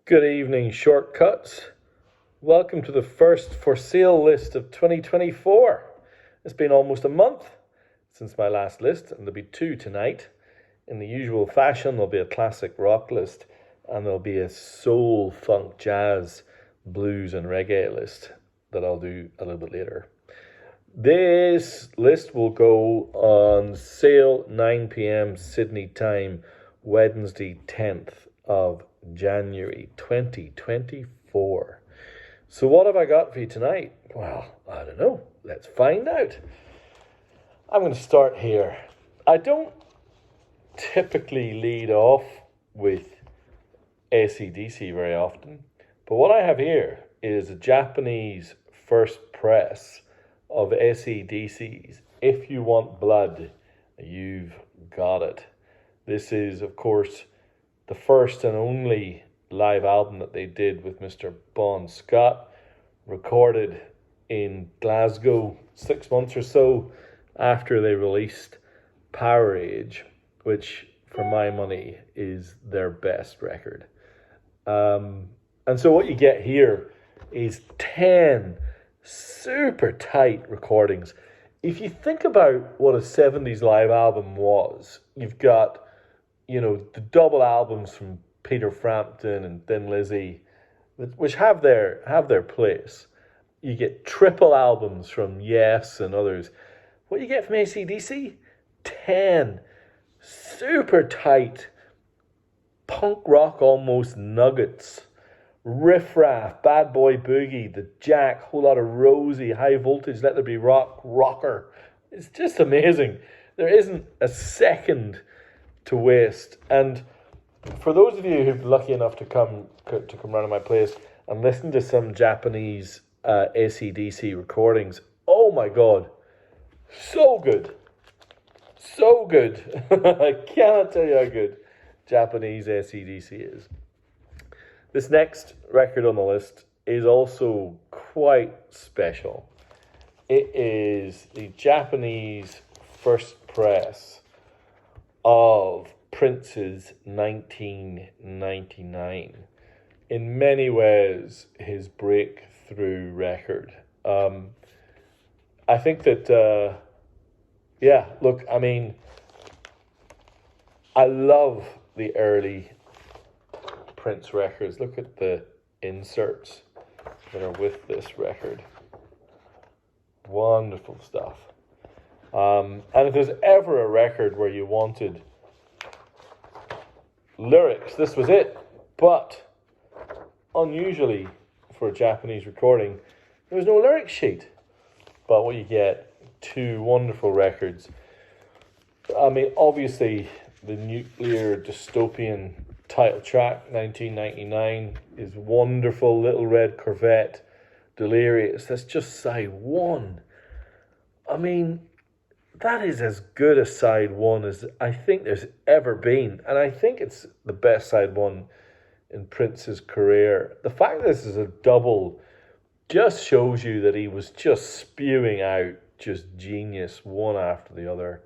Good evening, shortcuts. Welcome to the first for sale list of 2024. It's been almost a month since my last list, and there'll be two tonight. In the usual fashion, there'll be a classic rock list, and there'll be a soul, funk, jazz, blues, and reggae list that I'll do a little bit later. This list will go on sale 9 p.m. Sydney time, Wednesday 10th of January 2024. So what have I got for you tonight? Well, I don't know. Let's find out. I'm going to start here. I don't typically lead off with AC/DC very often, but what I have here is a Japanese first press of AC/DC's If You Want Blood, You've Got It. This is, of course, the first and only live album that they did with Mr. Bon Scott, recorded in Glasgow 6 months or so after they released Power Age, which, for my money, is their best record. And so what you get here is 10 super tight recordings. If you think about what a 70s live album was, you've got, the double albums from Peter Frampton and Thin Lizzy, which have their place. You get triple albums from Yes and others. What you get from AC/DC? 10 super tight punk rock almost nuggets. Riff Raff, Bad Boy Boogie, The Jack, Whole Lot of Rosie, High Voltage, Let There Be Rock, Rocker. It's just amazing. There isn't a second to waste. And for those of you who've been lucky enough to come round to my place and listen to some Japanese AC/DC recordings, oh my God, so good. So good. I cannot tell you how good Japanese AC/DC is. This next record on the list is also quite special. It is the Japanese first press of Prince's 1999. In many ways, his breakthrough record. I think that, I love the early Prince records. Look at the inserts that are with this record. Wonderful stuff. And if there's ever a record where you wanted lyrics, this was it. But unusually for a Japanese recording, there was no lyric sheet. But what you get, two wonderful records. Obviously, the nuclear dystopian title track, 1999, is wonderful. Little Red Corvette, Delirious. That's just side one. That is as good a side one as I think there's ever been. And I think it's the best side one in Prince's career. The fact that this is a double just shows you that he was just spewing out just genius one after the other.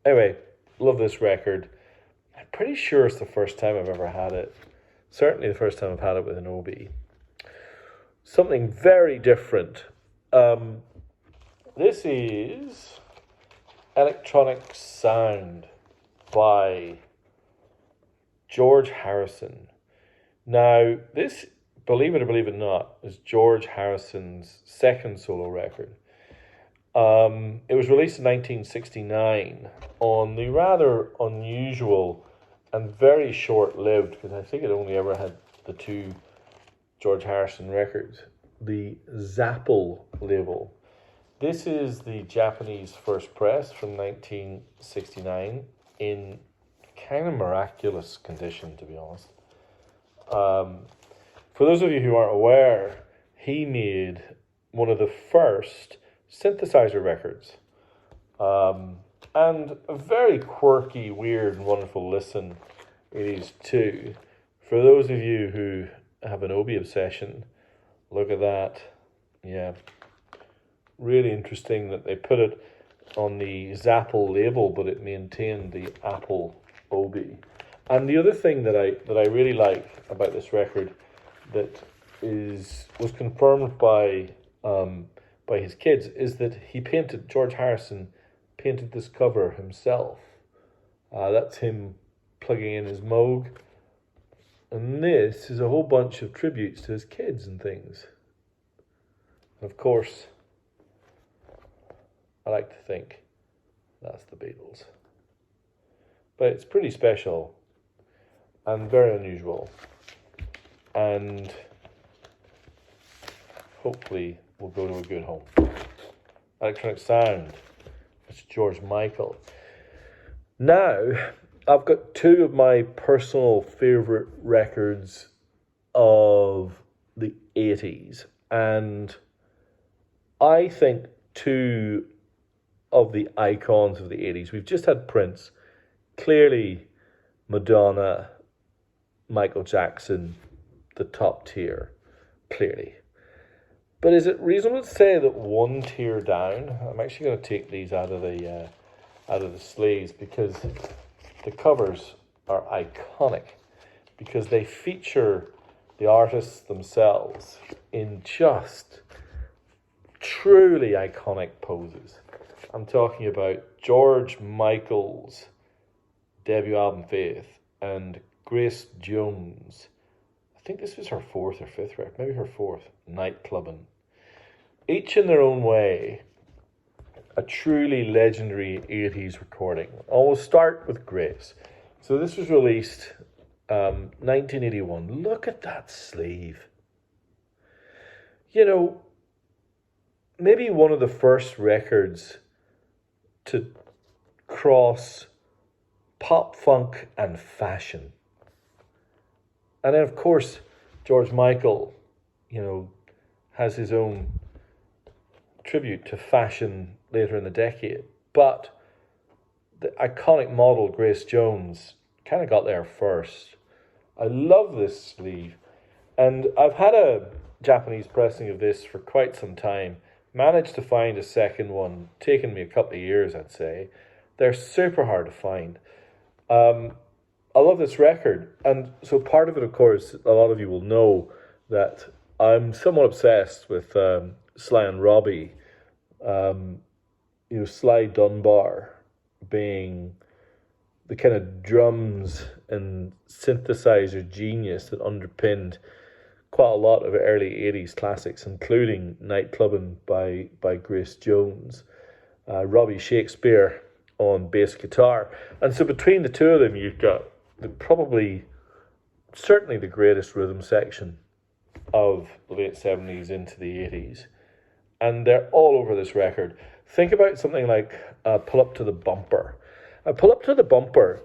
Anyway, love this record. I'm pretty sure it's the first time I've ever had it. Certainly the first time I've had it with an OB. Something very different. This is Electronic Sound by George Harrison. Now, this, believe it or believe it not, is George Harrison's second solo record. It was released in 1969 on the rather unusual and very short-lived, because I think it only ever had the two George Harrison records, the Zapple label. This is the Japanese first press from 1969 in kind of miraculous condition, to be honest. For those of you who aren't aware, he made one of the first synthesizer records. And a very quirky, weird, and wonderful listen it is too. For those of you who have an Obi obsession, look at that. Yeah. Really interesting that they put it on the Zapple label, but it maintained the Apple Obi. And the other thing that I really like about this record that was confirmed by his kids is that George Harrison painted this cover himself. That's him plugging in his Moog. And this is a whole bunch of tributes to his kids and things. And of course, I like to think that's the Beatles. But it's pretty special and very unusual. And hopefully will go to a good home. Electronic Sound. It's George Michael. Now, I've got two of my personal favourite records of the 80s. And I think two of the icons of the 80s. We've just had Prince. Clearly, Madonna, Michael Jackson, the top tier. Clearly. But is it reasonable to say that one tier down? I'm actually going to take these out of the sleeves because the covers are iconic, because they feature the artists themselves in just truly iconic poses. I'm talking about George Michael's debut album Faith and Grace Jones. I think this was her fourth or fifth record, maybe her fourth, Nightclubbin'. Each in their own way, a truly legendary 80s recording. I'll start with Grace. So this was released 1981. Look at that sleeve. You know, maybe one of the first records to cross pop funk and fashion. And then, of course, George Michael, has his own tribute to fashion later in the decade. But the iconic model, Grace Jones, kind of got there first. I love this sleeve. And I've had a Japanese pressing of this for quite some time. Managed to find a second one. Taken me a couple of years, I'd say. They're super hard to find. I love this record. And so part of it, of course, a lot of you will know that I'm somewhat obsessed with Sly and Robbie. Sly Dunbar being the kind of drums and synthesizer genius that underpinned quite a lot of early 80s classics, including Nightclubbin' by Grace Jones, Robbie Shakespeare on bass guitar. And so between the two of them, you've got certainly the greatest rhythm section of the late 70s into the 80s. And they're all over this record. Think about something like Pull Up to the Bumper. Pull Up to the Bumper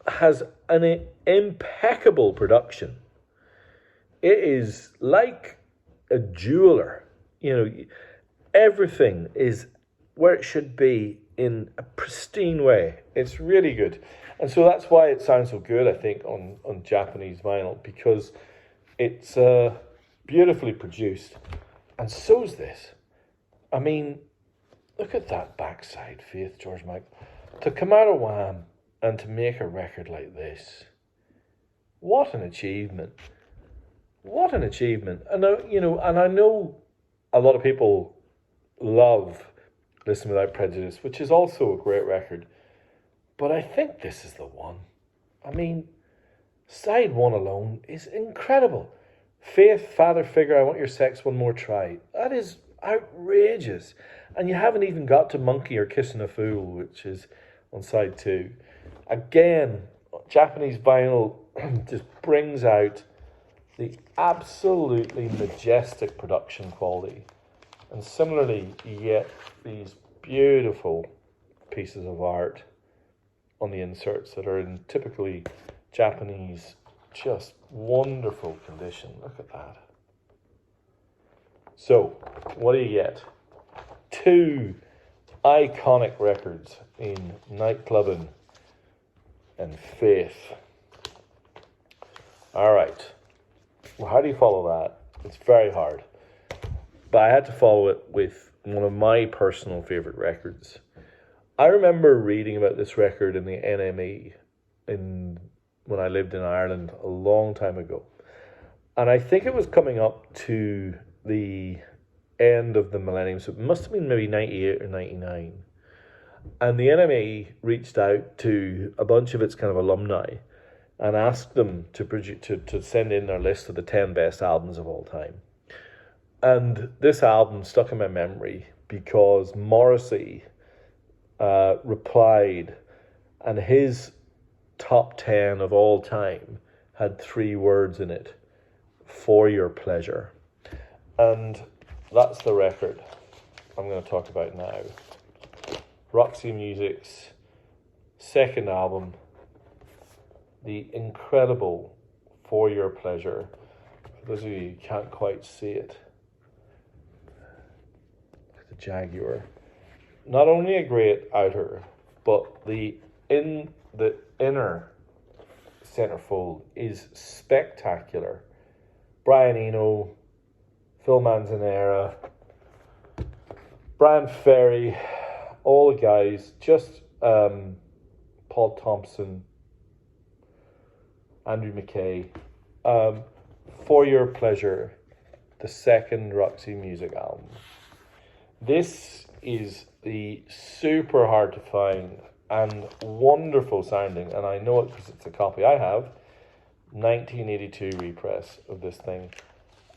has an impeccable production. It is like a jeweler. Everything is where it should be in a pristine way. It's really good. And so that's why it sounds so good, I think, on Japanese vinyl, because it's beautifully produced. And so's this. I mean, look at that backside, Faith, George Michael. To come out of Wham and to make a record like this. What an achievement. What an achievement. And I know a lot of people love Listen Without Prejudice, which is also a great record. But I think this is the one. I mean, side one alone is incredible. Faith, Father Figure, I Want Your Sex One More Try. That is outrageous. And you haven't even got to Monkey or Kissing a Fool, which is on side two. Again, Japanese vinyl just brings out the absolutely majestic production quality. And similarly, you get these beautiful pieces of art on the inserts that are in typically Japanese, just wonderful condition. Look at that. So, what do you get? Two iconic records in Nightclubbin' and Faith. All right. Well, how do you follow that? It's very hard. But I had to follow it with one of my personal favorite records. I remember reading about this record in the NME when I lived in Ireland a long time ago. And I think it was coming up to the end of the millennium, so it must have been maybe 98 or 99. And the NME reached out to a bunch of its kind of alumni and asked them to send in their list of the 10 best albums of all time. And this album stuck in my memory because Morrissey replied, and his top 10 of all time had 3 words in it: for your pleasure. And that's the record I'm going to talk about now. Roxy Music's second album, the incredible For Your Pleasure. For those of you who can't quite see it, the Jaguar. Not only a great outer, but the inner centerfold is spectacular. Brian Eno, Phil Manzanera, Brian Ferry, all the guys, just Paul Thompson, Andrew McKay. For Your Pleasure, the second Roxy Music album. This is the super hard to find and wonderful sounding, and I know it because it's a copy I have, 1982 repress of this thing.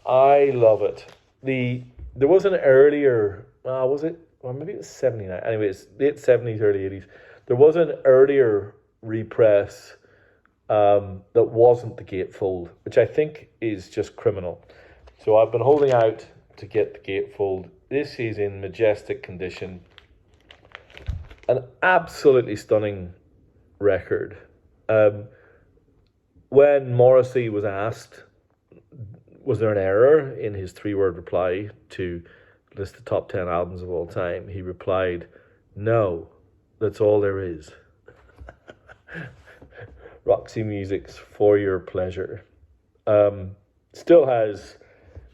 I love it. There was an earlier, was it? Or maybe it was 79. Anyway, it's late 70s, early 80s. There was an earlier repress that wasn't the gatefold, which I think is just criminal. So I've been holding out to get the gatefold. This is in majestic condition. An absolutely stunning record. When Morrissey was asked, was there an error in his 3-word reply to list the top 10 albums of all time, he replied, no, that's all there is. Roxy Music's For Your Pleasure. Still has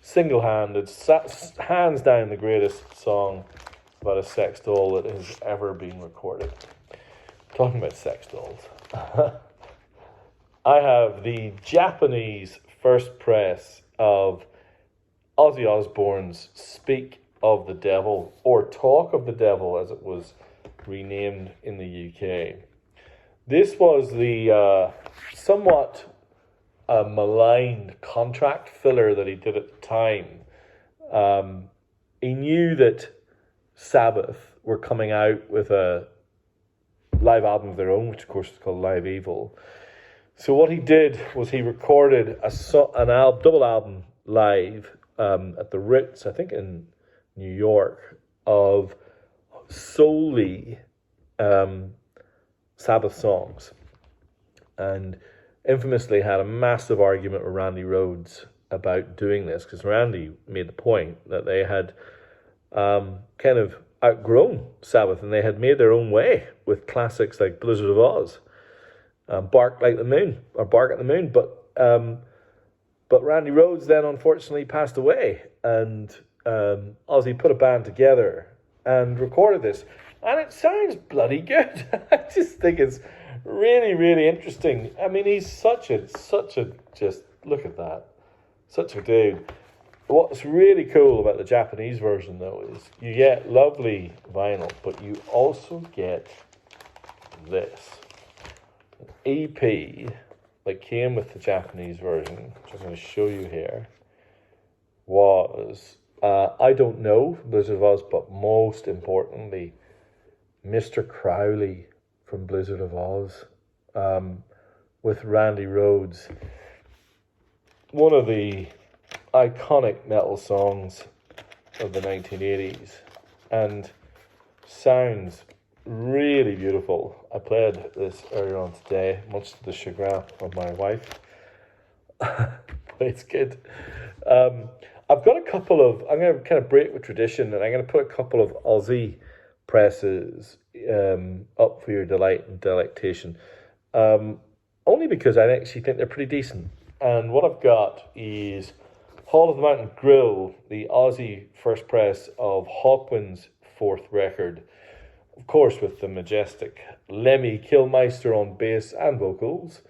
single-handed, hands down the greatest song about a sex doll that has ever been recorded. Talking about sex dolls. I have the Japanese first press of Ozzy Osbourne's Speak of the Devil, or Talk of the Devil as it was renamed in the UK. This was the somewhat maligned contract filler that he did at the time. He knew that Sabbath were coming out with a live album of their own, which of course is called Live Evil. So what he did was he recorded an double album live at the Ritz, I think in New York, of solely Sabbath songs, and infamously had a massive argument with Randy Rhoads about doing this, because Randy made the point that they had kind of outgrown Sabbath and they had made their own way with classics like Blizzard of Oz, Bark at the Moon, but Randy Rhoads then unfortunately passed away, and Ozzy put a band together and recorded this, and it sounds bloody good. I just think it's really, really interesting. I mean, he's such a just look at that, such a dude. What's really cool about the Japanese version, though, is you get lovely vinyl, but you also get this. An EP that came with the Japanese version, which I'm going to show you here, was, I Don't Know, Blizzard of Oz, but most importantly, Mr. Crowley from Blizzard of Oz, with Randy Rhoads. One of the iconic metal songs of the 1980s, and sounds really beautiful. I played this earlier on today, much to the chagrin of my wife. But it's good. I've got a couple of, I'm going to kind of break with tradition, and I'm going to put a couple of Aussie presses up for your delight and delectation. Only because I actually think they're pretty decent. And what I've got is Hall of the Mountain Grill, the Aussie first press of Hawkwind's fourth record, of course, with the majestic Lemmy Kilmister on bass and vocals.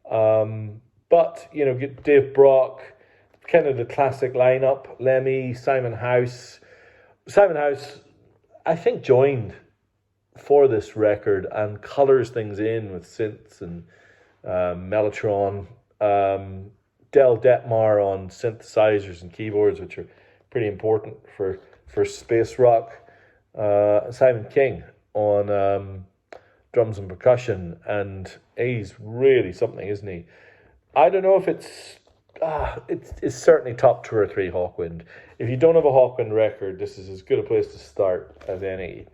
But, you know, get Dave Brock, kind of the classic lineup, Lemmy, Simon House. Simon House, I think, joined for this record and colours things in with synths and Mellotron. Del Detmar on synthesizers and keyboards, which are pretty important for space rock. Simon King on drums and percussion, and he's really something, isn't he? I don't know if it's certainly top 2 or 3 Hawkwind. If you don't have a Hawkwind record, this is as good a place to start as any.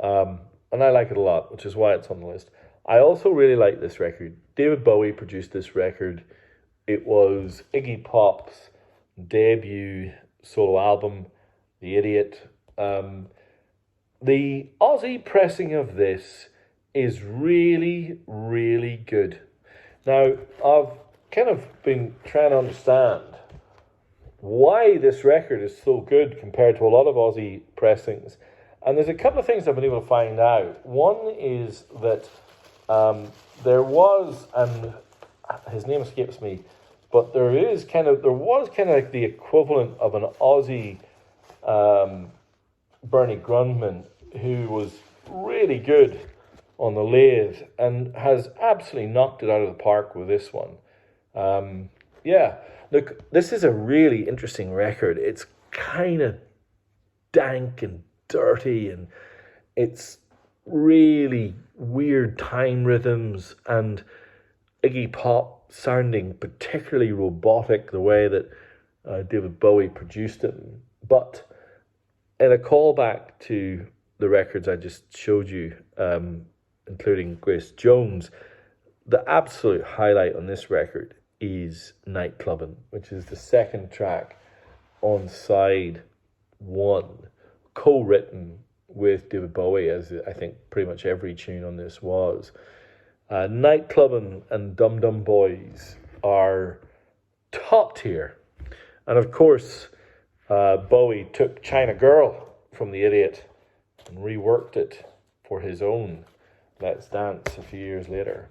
And I like it a lot, which is why it's on the list. I also really like this record. David Bowie produced this record. It was Iggy Pop's debut solo album, The Idiot. The Aussie pressing of this is really, really good. Now, I've kind of been trying to understand why this record is so good compared to a lot of Aussie pressings. And there's a couple of things I've been able to find out. One is that there was, and his name escapes me, but there was kind of like the equivalent of an Aussie Bernie Grundman, who was really good on the lathe and has absolutely knocked it out of the park with this one. Yeah, look, this is a really interesting record. It's kind of dank and dirty, and it's really weird time rhythms, and Iggy Pop sounding particularly robotic the way that David Bowie produced it. But in a callback to the records I just showed you, including Grace Jones, the absolute highlight on this record is Nightclubbin', which is the second track on side 1, co-written with David Bowie, as I think pretty much every tune on this was. Nightclubbin' and Dum Dum Boys are top tier. And of course, Bowie took China Girl from The Idiot and reworked it for his own Let's Dance a few years later.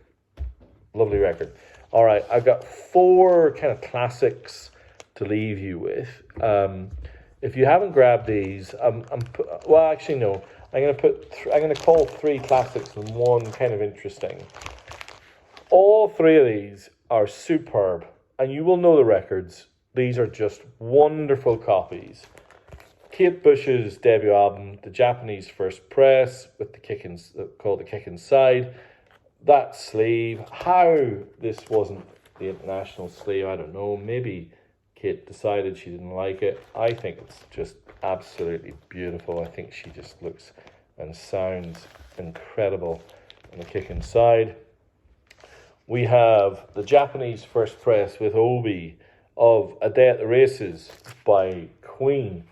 Lovely record. All right, I've got 4 kind of classics to leave you with. If you haven't grabbed these, well, actually no. I'm going to call 3 classics and 1 kind of interesting. All 3 of these are superb, and you will know the records. These are just wonderful copies. Kate Bush's debut album, the Japanese first press, with the called The Kick Inside. That sleeve, how this wasn't the international sleeve, I don't know. Maybe Kate decided she didn't like it. I think it's just absolutely beautiful. I think she just looks and sounds incredible on The Kick Inside. We have the Japanese first press with Obi of A Day at the Races by Queen.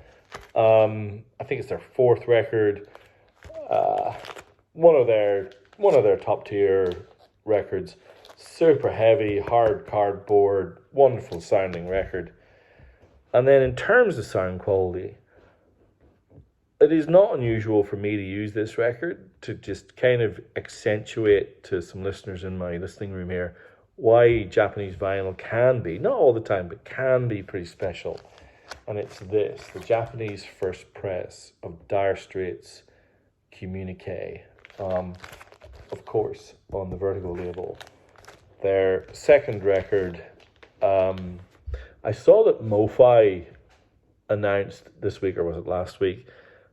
I think it's their 4th record. One of their top tier records. Super heavy, hard cardboard, wonderful sounding record. And then in terms of sound quality, it is not unusual for me to use this record to just kind of accentuate to some listeners in my listening room here why Japanese vinyl can be, not all the time, but can be pretty special. And it's this, the Japanese first press of Dire Straits' Communique, of course, on the Vertigo label. Their second record, I saw that Mo-Fi announced this week, or was it last week,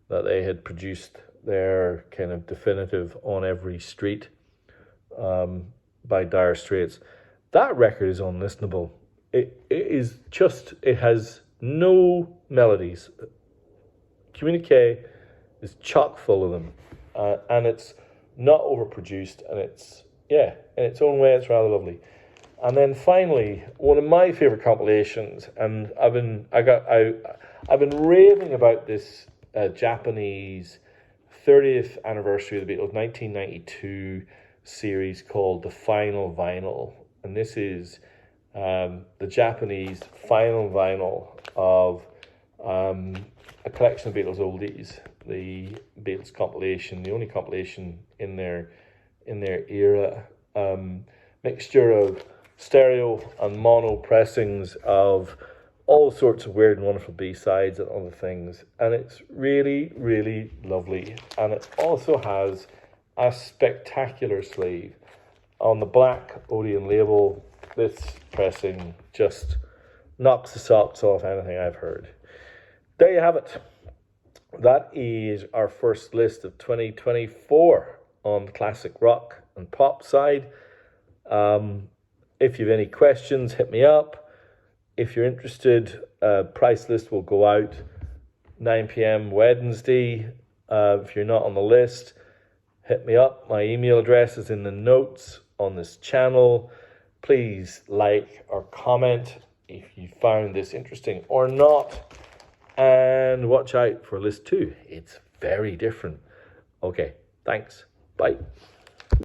that they had produced their kind of definitive On Every Street by Dire Straits. That record is unlistenable. It has no melodies. Communique is chock full of them, and it's not overproduced, and it's, in its own way, it's rather lovely. And then finally, one of my favorite compilations, and I've been raving about this Japanese 30th anniversary of the Beatles 1992 series called The Final Vinyl, and this is the Japanese final vinyl of a collection of Beatles oldies. the Beatles compilation, the only compilation in their era. Mixture of stereo and mono pressings of all sorts of weird and wonderful B-sides and other things, and it's really, really lovely. And it also has a spectacular sleeve. On the black Odeon label, this pressing just knocks the socks off anything I've heard. There you have it. That is our first list of 2024 on the classic rock and pop side. If you have any questions, hit me up. If you're interested, price list will go out 9 p.m. Wednesday. If you're not on the list, hit me up. My email address is in the notes on this channel. Please like or comment if you found this interesting or not. And watch out for list 2. It's very different. Okay, thanks. Bye.